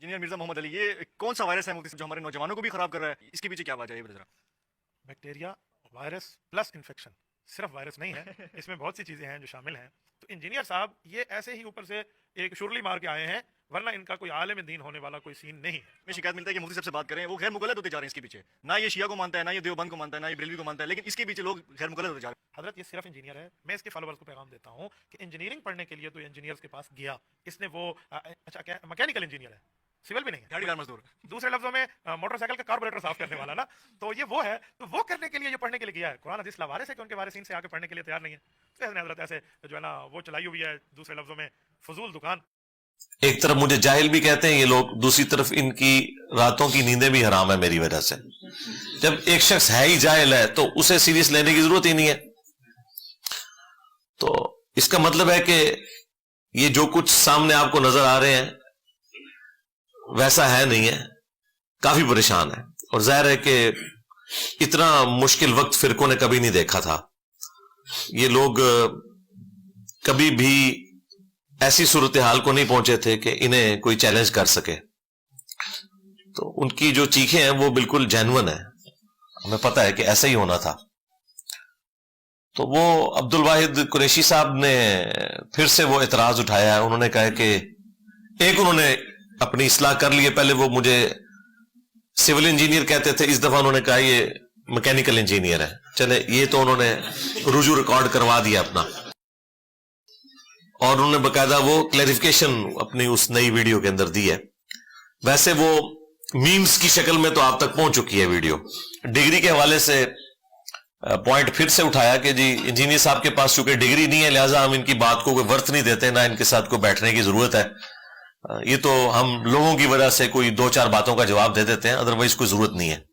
Engineer Mirza Mohammad Ali, ये कौन सा वायरस है मुख्तलिफ जो हमारे नौजवानों को भी खराब कर रहा है? इसके पीछे क्या वजह है, ये बताइए जरा। बैक्टीरिया, वायरस प्लस इन्फेक्शन, सिर्फ वायरस नहीं है, इसमें बहुत सी चीज़ें हैं जो शामिल हैं। तो इंजीनियर साहब ये ऐसे ही ऊपर से एक शुरली मार के आए हैं, वरना इनका कोई आलिम दीन होने वाला कोई सीन नहीं है। में शिकायत मिलता है कि मुफ्ती साहब से बात करें, वो गैर मुकल्लद होते जा रहे हैं इसके पीछे। ना ये शिया को मानता है, ना ये देवबंद को मानता है, ना ये बरेलवी को मानता है, लेकिन इसके पीछे लोग गैर मुकल्लद होते जा रहे हैं। हजरत ये सिर्फ इंजीनियर है। मैं इसके फॉलोअर्स को पैगाम देता हूँ कि इंजीनियरिंग पढ़ने के लिए तो इंजीनियर्स के पास गया, इसने वो अच्छा क्या मैकेनिकल इंजीनियर है, सिविल भी नहीं है, दिहाड़ीदार मजदूर। दूसरे लफ्जों में मोटरसाइकिल का कार्बोरेटर साफ करने वाला ना, तो ये वो है। तो वो करने के लिए ये पढ़ने के लिए गया है। कुरान हदीस लावारिस है कि उनके वारिसीन से आके पढ़ने के लिए तैयार नहीं है। तो हजरत ऐसे जो है ना वो चलाई हुई है, दूसरे लफ्जों में फजूल दुकान। एक तरफ मुझे जाहिल भी कहते हैं ये लोग, दूसरी तरफ इनकी रातों की नींदें भी हराम है मेरी वजह से। जब एक शख्स है ही जाहिल है तो उसे सीरियस लेने की जरूरत ही नहीं है। तो इसका मतलब है कि ये जो कुछ सामने आपको नजर आ रहे हैं वैसा है नहीं है, काफी परेशान है। और जाहिर है कि इतना मुश्किल वक्त फिरकों ने कभी नहीं देखा था। ये लोग कभी भी ऐसी सूरत हाल को नहीं पहुंचे थे कि इन्हें कोई चैलेंज कर सके। तो उनकी जो चीखें हैं वो बिल्कुल जेन्युइन है, हमें पता है कि ऐसा ही होना था। तो वो अब्दुल वाहिद कुरैशी साहब ने फिर से वो एतराज उठाया है। उन्होंने कहा कि एक उन्होंने अपनी इस्लाह कर ली है, पहले वो मुझे सिविल इंजीनियर कहते थे, इस दफा उन्होंने कहा ये मैकेनिकल इंजीनियर है। चले ये तो उन्होंने रुजू रिकॉर्ड करवा दिया अपना, और उन्होंने बकायदा वो क्लैरिफिकेशन अपनी उस नई वीडियो के अंदर दी है। वैसे वो मीम्स की शक्ल में तो आप तक पहुंच चुकी है वीडियो। डिग्री के हवाले से पॉइंट फिर से उठाया कि जी इंजीनियर साहब के पास चूंकि डिग्री नहीं है लिहाजा हम इनकी बात को कोई वर्थ नहीं देते, ना इनके साथ कोई बैठने की जरूरत है। ये तो हम लोगों की वजह से कोई दो चार बातों का जवाब दे देते हैं, अदरवाइज कोई जरूरत नहीं है।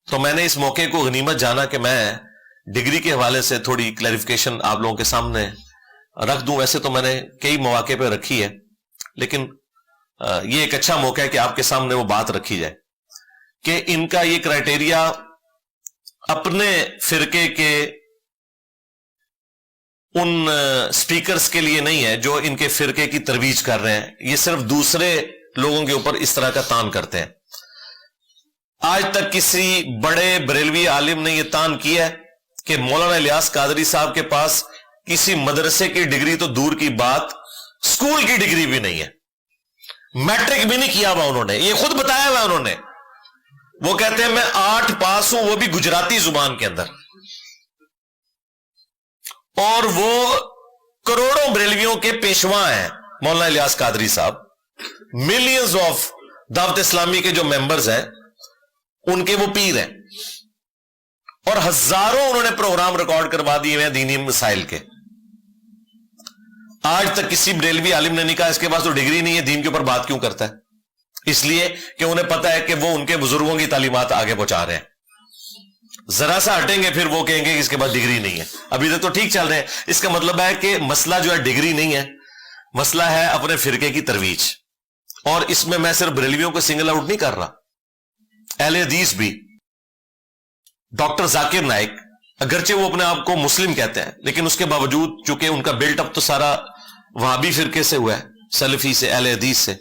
तो मैंने इस मौके को गनीमत जाना कि मैं डिग्री के हवाले से थोड़ी क्लैरिफिकेशन आप लोगों के सामने रख दूं। वैसे तो मैंने कई मौके पे रखी है, लेकिन ये एक अच्छा मौका है कि आपके सामने वो बात रखी जाए कि इनका ये क्राइटेरिया अपने फिरके के उन स्पीकर्स के लिए नहीं है जो इनके फिरके की तरवीज कर रहे हैं। ये सिर्फ दूसरे लोगों के ऊपर इस तरह का तान करते हैं। आज तक किसी बड़े बरेलवी आलिम ने यह तान किया है कि मौलाना इलियास कादरी साहब के पास किसी मदरसे की डिग्री तो दूर की बात, स्कूल की डिग्री भी नहीं है, मैट्रिक भी नहीं किया हुआ उन्होंने, ये खुद बताया हुआ उन्होंने। वो कहते हैं मैं 8 पास हूं, वो भी गुजराती जुबान के अंदर। और वो करोड़ों बरेलवियों के पेशवा हैं मौलाना इलियास कादरी साहब। मिलियंस ऑफ दावत इस्लामी के जो मेंबर्स हैं उनके वो पीर हैं, और हजारों उन्होंने प्रोग्राम रिकॉर्ड करवा दिए हैं दीनी मसाइल के। आज तक किसी बरेलवी आलिम ने नहीं कहा इसके पास तो डिग्री नहीं है, दीन के ऊपर बात क्यों करता है? इसलिए कि उन्हें पता है कि वो उनके बुजुर्गों की तालीमात आगे पहुंचा रहे हैं। जरा सा हटेंगे फिर वो कहेंगे कि इसके पास डिग्री नहीं है। अभी तक तो ठीक चल रहे हैं। इसका मतलब है कि मसला जो है डिग्री नहीं है, मसला है अपने फिरके की तरवीज। और इसमें मैं सिर्फ बरेलवियों को सिंगल आउट नहीं कर रहा, अहले हदीस भी। डॉक्टर जाकिर नाइक अगरचे वो अपने आप को मुस्लिम कहते हैं, लेकिन उसके बावजूद चूंकि उनका बिल्टअप तो सारा वहाबी फिरके से हुआ है, सलफी से, अहले हदीस से।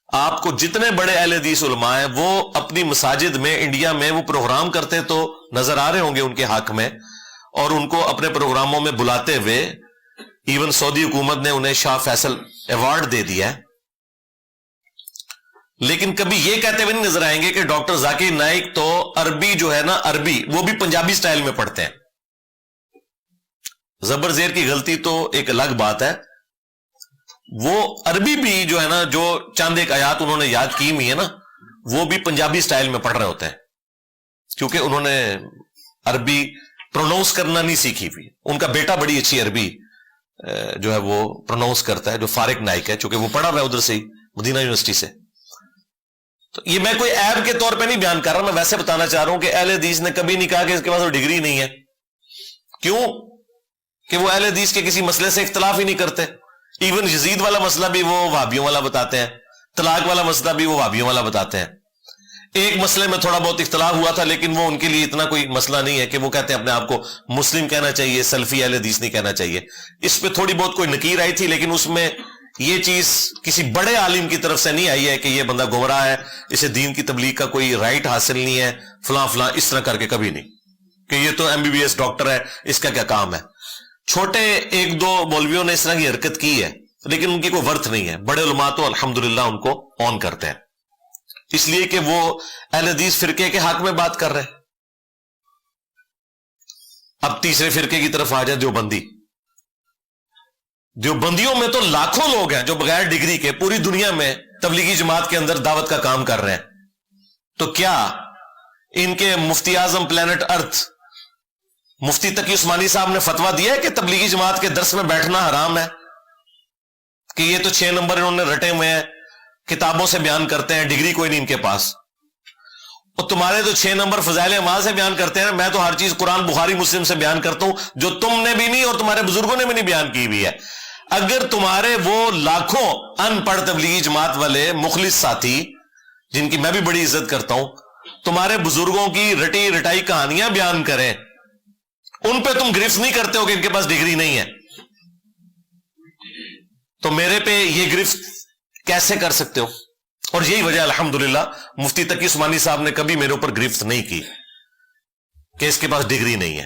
आपको जितने बड़े अहले हदीस उलमा हैं वो अपनी मसाजिद में इंडिया में वो प्रोग्राम करते तो नजर आ रहे होंगे उनके हक में, और उनको अपने प्रोग्रामों में बुलाते हुए इवन सऊदी हुकूमत ने उन्हें शाह फैसल अवार्ड दे दिया है। लेकिन कभी ये कहते हुए नहीं नजर आएंगे कि डॉक्टर जाकिर नाइक तो अरबी जो है ना, अरबी वो भी पंजाबी स्टाइल में पढ़ते हैं। जबर जेर की गलती तो एक अलग बात है, वो अरबी भी जो है ना, जो चंद एक आयात उन्होंने याद की हुई है ना, वो भी पंजाबी स्टाइल में पढ़ रहे होते हैं, क्योंकि उन्होंने अरबी प्रोनाउंस करना नहीं सीखी हुई। उनका बेटा बड़ी अच्छी अरबी जो है वो प्रोनाउंस करता है, जो फारिक नाइक है, चूंकि वो पढ़ा हुआ है उधर से ही, मदीना यूनिवर्सिटी से। तो ये मैं कोई ऐब के तौर पे नहीं बयान कर रहा, मैं वैसे बताना चाह रहा हूं कि अहले हदीस ने कभी नहीं कहा कि इसके पास तो डिग्री नहीं है। क्यों? कि वो अहले हदीस के किसी मसले से इख्तलाफ ही नहीं करते। इवन यजीद वाला मसला भी वो वहाबियों वाला बताते हैं, तलाक वाला मसला भी वो वहाबियों वाला बताते हैं। एक मसले में थोड़ा बहुत इख्तलाफ हुआ था, लेकिन वो उनके लिए इतना कोई मसला नहीं है कि वो कहते हैं अपने आप को मुस्लिम कहना चाहिए, सल्फी अहले हदीस नहीं कहना चाहिए। इस पे थोड़ी बहुत कोई नकीर आई थी, लेकिन उसमें یہ چیز کسی بڑے عالم کی طرف سے نہیں آئی ہے کہ یہ بندہ گمراہ ہے, اسے دین کی تبلیغ کا کوئی رائٹ حاصل نہیں ہے, فلاں فلاں اس طرح کر کے, کبھی نہیں کہ یہ تو MBBS ڈاکٹر ہے, اس کا کیا کام ہے. چھوٹے ایک دو مولویوں نے اس طرح کی حرکت کی ہے, لیکن ان کی کوئی ورتھ نہیں ہے. بڑے علماء تو الحمدللہ ان کو آن کرتے ہیں, اس لیے کہ وہ اہل حدیث فرقے کے حق میں بات کر رہے ہیں. اب تیسرے فرقے کی طرف آ جائے, دیوبندی. دیوبندیوں میں تو لاکھوں لوگ ہیں جو بغیر ڈگری کے پوری دنیا میں تبلیغی جماعت کے اندر دعوت کا کام کر رہے ہیں. تو کیا ان کے مفتی اعظم پلانٹ ارتھ مفتی تقی عثمانی صاحب نے فتویٰ دیا ہے کہ تبلیغی جماعت کے درس میں بیٹھنا حرام ہے, کہ یہ تو 6 نمبر انہوں نے رٹے ہوئے ہیں, کتابوں سے بیان کرتے ہیں, ڈگری کوئی نہیں ان کے پاس. اور تمہارے تو 6 نمبر فضائل اعمال سے بیان کرتے ہیں, میں تو ہر چیز قرآن بخاری مسلم سے بیان کرتا ہوں جو تم نے بھی نہیں اور تمہارے بزرگوں نے بھی نہیں بیان کی ہوئی ہے. اگر تمہارے وہ لاکھوں ان پڑھ تبلیغی جماعت والے مخلص ساتھی, جن کی میں بھی بڑی عزت کرتا ہوں, تمہارے بزرگوں کی رٹی رٹائی کہانیاں بیان کریں, ان پہ تم گرفت نہیں کرتے ہو کہ ان کے پاس ڈگری نہیں ہے, تو میرے پہ یہ گرفت کیسے کر سکتے ہو؟ اور یہی وجہ الحمدللہ مفتی تقی عثمانی صاحب نے کبھی میرے اوپر گرفت نہیں کی کہ اس کے پاس ڈگری نہیں ہے,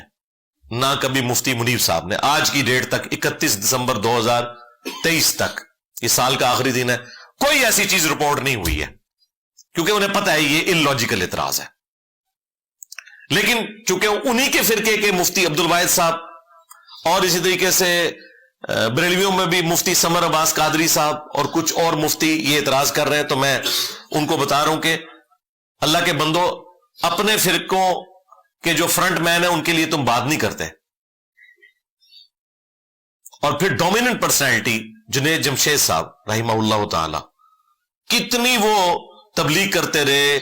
نہ کبھی مفتی منیب صاحب نے. آج کی ڈیٹ تک 31 دسمبر 2023 تک, اس سال کا آخری دن ہے, کوئی ایسی چیز رپورٹ نہیں ہوئی ہے, کیونکہ انہیں پتہ ہے یہ ان لاجیکل اعتراض ہے. لیکن چونکہ انہی کے فرقے کے مفتی عبد الواحد صاحب اور اسی طریقے سے بریلویوں میں بھی مفتی سمر عباس قادری صاحب اور کچھ اور مفتی یہ اعتراض کر رہے ہیں, تو میں ان کو بتا رہا ہوں کہ اللہ کے بندو, اپنے فرقوں کے جو فرنٹ مین ہیں ان کے لیے تم بات نہیں کرتے. اور پھر ڈومیننٹ پرسنالٹی جنید جمشید صاحب رحمہ اللہ تعالی, کتنی وہ تبلیغ کرتے رہے,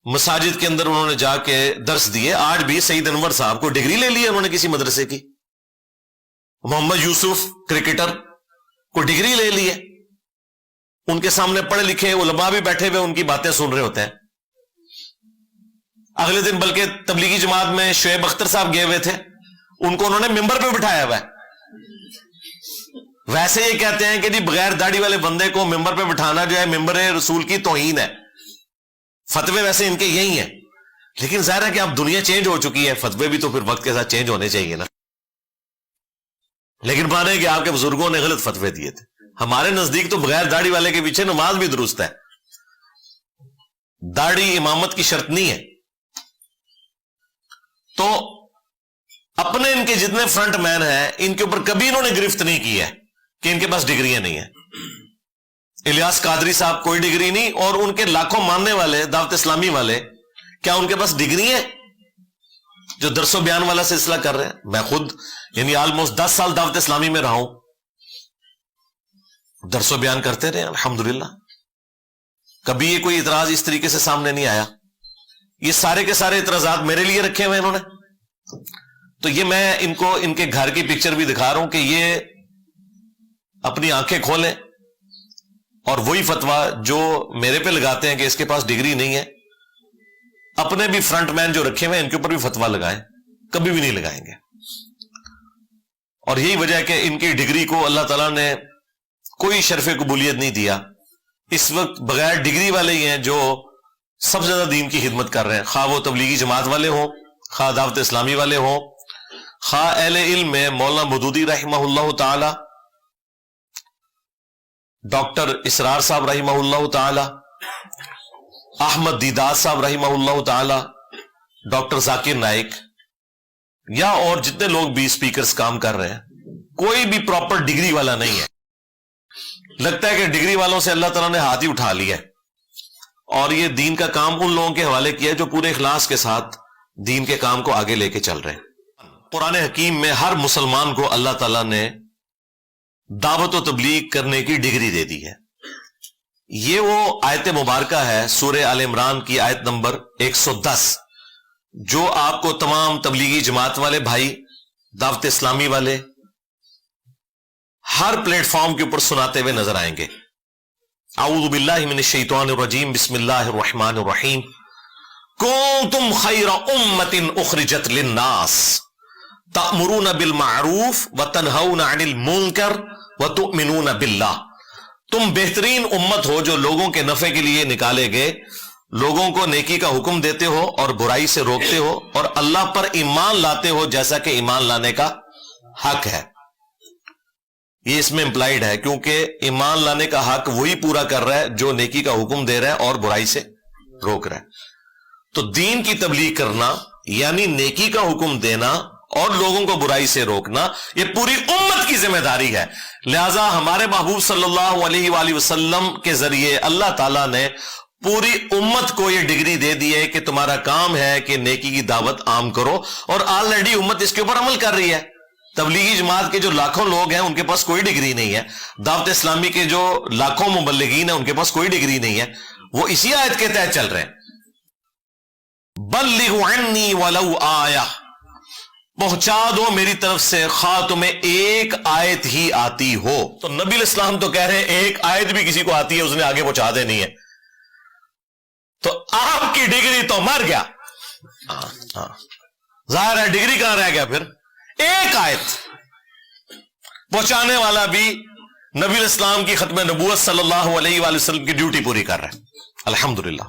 مساجد کے اندر انہوں نے جا کے درس دیے. آج بھی سعید انور صاحب کو ڈگری لے لی ہے انہوں نے کسی مدرسے کی. محمد یوسف کرکٹر کو ڈگری لے لی ہے, ان کے سامنے پڑھے لکھے علماء بھی بیٹھے ہوئے ان کی باتیں سن رہے ہوتے ہیں. اگلے دن بلکہ تبلیغی جماعت میں شعیب اختر صاحب گئے ہوئے تھے, ان کو انہوں نے ممبر پہ بٹھایا ہوا ہے. ویسے یہ کہتے ہیں کہ جی بغیر داڑھی والے بندے کو ممبر پہ بٹھانا جو ہے ممبر رسول کی توہین ہے. فتوے ویسے ان کے یہی ہیں, لیکن ظاہر ہے کہ اب دنیا چینج ہو چکی ہے, فتوے بھی تو پھر وقت کے ساتھ چینج ہونے چاہیے نا. لیکن مانے کہ آپ کے بزرگوں نے غلط فتوے دیے تھے. ہمارے نزدیک تو بغیر داڑھی والے کے پیچھے نماز بھی درست ہے, داڑھی امامت کی شرط نہیں ہے. تو اپنے ان کے جتنے فرنٹ مین ہیں ان کے اوپر کبھی انہوں نے گرفت نہیں کی ہے کہ ان کے پاس ڈگریاں نہیں ہیں. الیاس قادری صاحب کوئی ڈگری نہیں, اور ان کے لاکھوں ماننے والے دعوت اسلامی والے, کیا ان کے پاس ڈگری ہے جو درس و بیان والا سلسلہ کر رہے ہیں؟ میں خود یعنی آلموسٹ 10 سال دعوت اسلامی میں رہا ہوں, درس و بیان کرتے رہے الحمدللہ, کبھی یہ کوئی اعتراض اس طریقے سے سامنے نہیں آیا. یہ سارے کے سارے اعتراضات میرے لیے رکھے ہوئے انہوں نے. تو یہ میں ان کو ان کے گھر کی پکچر بھی دکھا رہا ہوں کہ یہ اپنی آنکھیں کھولیں اور وہی فتویٰ جو میرے پہ لگاتے ہیں کہ اس کے پاس ڈگری نہیں ہے, اپنے بھی فرنٹ مین جو رکھے ہوئے ان کے اوپر بھی فتویٰ لگائیں, کبھی بھی نہیں لگائیں گے. اور یہی وجہ ہے کہ ان کی ڈگری کو اللہ تعالیٰ نے کوئی شرف قبولیت نہیں دیا. اس وقت بغیر ڈگری والے ہی ہیں جو سب سے زیادہ دین کی خدمت کر رہے ہیں, خواہ وہ تبلیغی جماعت والے ہوں, خواہ دعوت اسلامی والے ہوں, خواہ اہل علم میں مولانا مودودی رحمہ اللہ تعالی, ڈاکٹر اسرار صاحب رحمہ اللہ تعالی, احمد دیدار صاحب رحمہ اللہ تعالی, ڈاکٹر ذاکر نائک, یا اور جتنے لوگ بھی اسپیکرز کام کر رہے ہیں, کوئی بھی پراپر ڈگری والا نہیں ہے. لگتا ہے کہ ڈگری والوں سے اللہ تعالیٰ نے ہاتھ ہی اٹھا لیا ہے اور یہ دین کا کام ان لوگوں کے حوالے کیا جو پورے اخلاص کے ساتھ دین کے کام کو آگے لے کے چل رہے ہیں. قرآن حکیم میں ہر مسلمان کو اللہ تعالیٰ نے دعوت و تبلیغ کرنے کی ڈگری دے دی ہے. یہ وہ آیت مبارکہ ہے سورہ آل عمران کی آیت نمبر 110 جو آپ کو تمام تبلیغی جماعت والے بھائی, دعوت اسلامی والے ہر پلیٹ فارم کے اوپر سناتے ہوئے نظر آئیں گے. اعوذ باللہ من الشیطان الرجیم, بسم اللہ الرحمن الرحیم. کنتم خیر امۃ اخرجت للناس تأمرون بالمعروف وتنہون عن المنکر وتؤمنون باللہ तुम बेहतरीन उम्मत हो जो लोगों के नफे के लिए निकाले गए, लोगों को नेकी का हुक्म देते हो और बुराई से रोकते हो और अल्लाह पर ईमान लाते हो जैसा कि ईमान लाने का हक है। ये इसमें इंप्लाइड है, क्योंकि ईमान लाने का हक वही पूरा कर रहा है जो नेकी का हुक्म दे रहा है और बुराई से रोक रहा है। तो दीन की तबलीग करना यानी नेकी का हुक्म देना और लोगों को बुराई से रोकना, ये पूरी उम्मत की जिम्मेदारी है। लिहाजा हमारे महबूब सल्लल्लाहु अलैहि वसल्लम के जरिए अल्लाह ताला ने पूरी उम्मत को यह डिग्री दे दी है कि तुम्हारा काम है कि नेकी की दावत आम करो, और ऑलरेडी उम्मत इसके ऊपर अमल कर रही है। तबलीगी जमात के जो लाखों लोग हैं उनके पास कोई डिग्री नहीं है, दावत इस्लामी के जो लाखों मुबल्लिगीन हैं उनके पास कोई डिग्री नहीं है, वो इसी आयत के तहत चल रहे हैं। बल्लिगु अन्नी वलौ आया, पहुंचा दो मेरी तरफ से खा तुम्हें एक आयत ही आती हो। तो नबी इस्लाम तो कह रहे हैं एक आयत भी किसी को आती है उसने आगे पहुंचा देनी है, तो आपकी डिग्री तो मर गया। जाहिर है डिग्री कहां रह गया फिर? एक आयत पहुंचाने वाला भी नबी इस्लाम की खत्म नबूवत सल्लल्लाहु अलैहि वसल्लम की ड्यूटी पूरी कर रहा है। अल्हम्दुलिल्लाह।